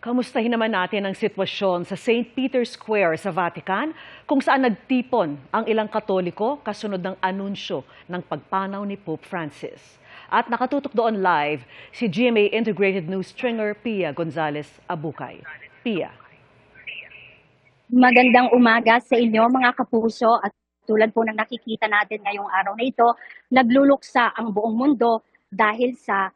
Kamustahin naman natin ang sitwasyon sa St. Peter's Square sa Vatican kung saan nagtipon ang ilang Katoliko kasunod ng anunsyo ng pagpanaw ni Pope Francis. At nakatutok doon live si GMA Integrated News stringer Pia Gonzalez Abukay. Pia. Magandang umaga sa inyo mga kapuso at tulad po ng nakikita natin ngayong araw na ito, nagluluksa ang buong mundo dahil sa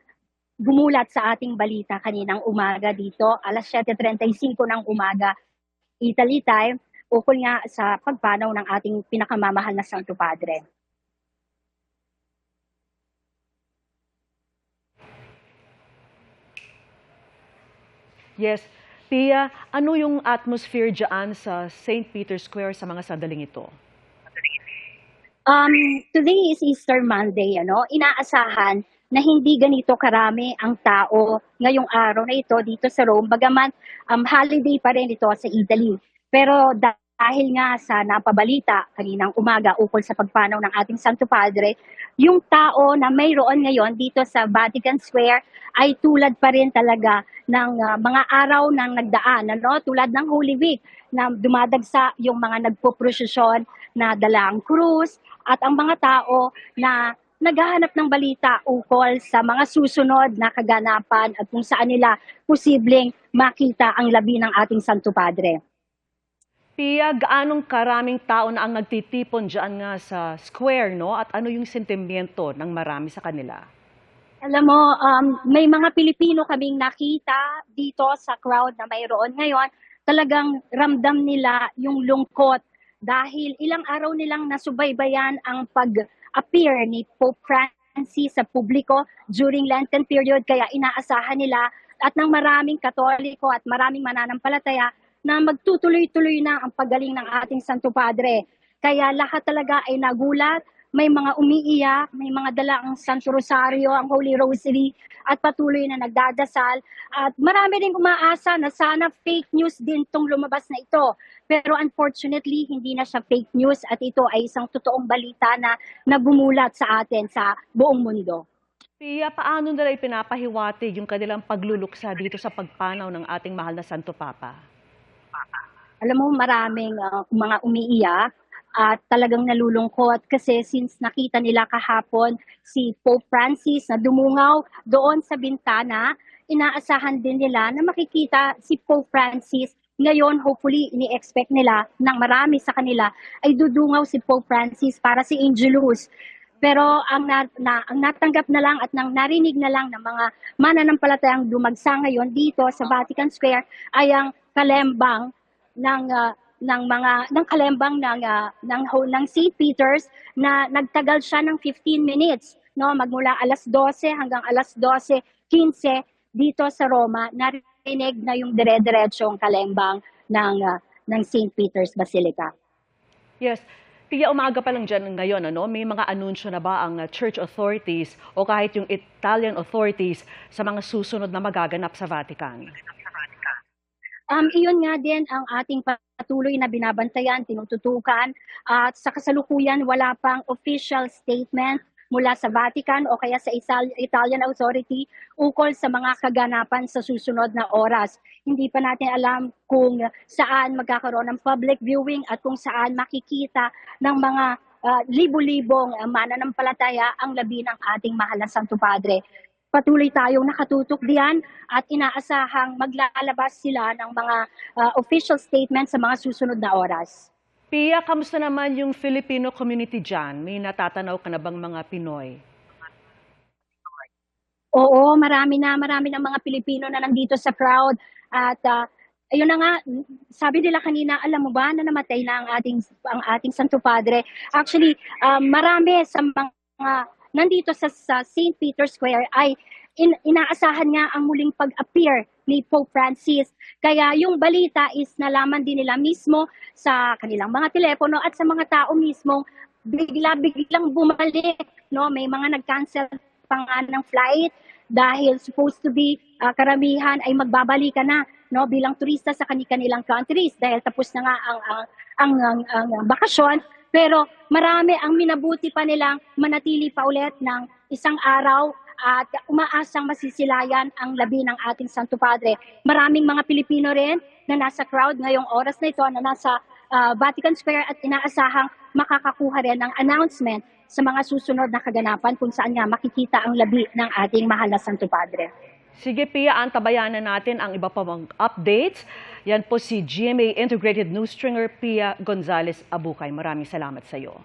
gumulat sa ating balita kaninang umaga dito, alas 7:35 ng umaga, Italy time, ukol nga sa pagpanaw ng ating pinakamamahal na Santo Padre. Yes, Pia, ano yung atmosphere dyan sa St. Peter's Square sa mga sandaling ito? Today is Easter Monday, inaasahan na hindi ganito karami ang tao ngayong araw na ito dito sa Rome, bagaman holiday pa rin ito sa Italy. Pero dahil nga sa napabalita kaninang umaga ukol sa pagpanaw ng ating Santo Padre, yung tao na mayroon ngayon dito sa Vatican Square ay tulad pa rin talaga ng mga araw ng nagdaan, tulad ng Holy Week na dumadagsa yung mga nagpoprosesyon na dala ang krus at ang mga tao na naghahanap ng balita ukol sa mga susunod na kaganapan at kung saan nila posibleng makita ang labi ng ating Santo Padre. Pia, gaanong karaming tao na ang nagtitipon dyan nga sa square, no? At ano yung sentimiento ng marami sa kanila? Alam mo, may mga Pilipino kaming nakita dito sa crowd na mayroon ngayon. Talagang ramdam nila yung lungkot dahil ilang araw nilang nasubaybayan ang pag-appear ni Pope Francis sa publiko during Lenten period. Kaya inaasahan nila at ng maraming Katoliko at maraming mananampalataya na magtutuloy-tuloy na ang paggaling ng ating Santo Padre. Kaya lahat talaga ay nagulat. May mga umiiyak, may mga dala ang Santo Rosario, ang Holy Rosary, at patuloy na nagdadasal. At marami rin umaasa na sana fake news din tong lumabas na ito. Pero unfortunately, hindi na siya fake news at ito ay isang totoong balita na nagumulat sa atin sa buong mundo. Pia, paano nila ipinapahiwatig yung kanilang pagluluksa dito sa pagpanaw ng ating mahal na Santo Papa? Alam mo, maraming mga umiiyak at talagang nalulungkot kasi since nakita nila kahapon si Pope Francis na dumungaw doon sa bintana, inaasahan din nila na makikita si Pope Francis. Ngayon, hopefully, ini-expect nila ng marami sa kanila ay dudungaw si Pope Francis para si Angelus. Pero ang natanggap na lang at nang narinig na lang ng mga mananampalatayang dumagsa ngayon dito sa Vatican Square ay ang kalembang ng kalembang ng St. Peter's na nagtagal siya ng 15 minutes, magmula alas 12 hanggang alas 12:15 dito sa Roma. Narinig na yung dire-diretsong kalembang ng St. Peter's Basilica. Yes. Pia, umaga pa lang dyan ngayon, may mga anunsyo na ba ang church authorities o kahit yung Italian authorities sa mga susunod na magaganap sa Vatican? Iyon nga din ang ating patuloy na binabantayan, tinututukan at sa kasalukuyan wala pang official statement mula sa Vatican o kaya sa Italian authority ukol sa mga kaganapan sa susunod na oras. Hindi pa natin alam kung saan magkakaroon ng public viewing at kung saan makikita ng mga libu-libong mananampalataya ang labi ng ating mahal na Santo Padre. Patuloy tayong nakatutok diyan at inaasahang maglalabas sila ng mga official statement sa mga susunod na oras. Pia, kamusta naman yung Filipino community dyan? May natatanaw ka na bang mga Pinoy? Oo, marami na mga Pilipino na nandito sa crowd at ayun na nga, sabi nila kanina, alam mo ba na namatay na ang ating Santo Padre. Actually, marami sa mga nandito sa St. Peter's Square ay inaasahan nga ang muling pag-appear ni Pope Francis. Kaya yung balita is nalaman din nila mismo sa kanilang mga telepono at sa mga tao mismo biglang bumalik. May mga nag-cancel pa nga ng flight dahil supposed to be karamihan ay magbabalikan na bilang turista sa kanilang countries dahil tapos na nga ang bakasyon. Pero marami ang minabuti pa nilang manatili pa ulit ng isang araw at umaasang masisilayan ang labi ng ating Santo Padre. Maraming mga Pilipino rin na nasa crowd ngayong oras na ito, na nasa Vatican Square, at inaasahang makakakuha rin ng announcement sa mga susunod na kaganapan kung saan nga makikita ang labi ng ating mahal na Santo Padre. Sige, Pia, antabayanan natin ang iba pa mga updates. Yan po si GMA Integrated News Stringer Pia Gonzalez Abukay. Maraming salamat sa iyo.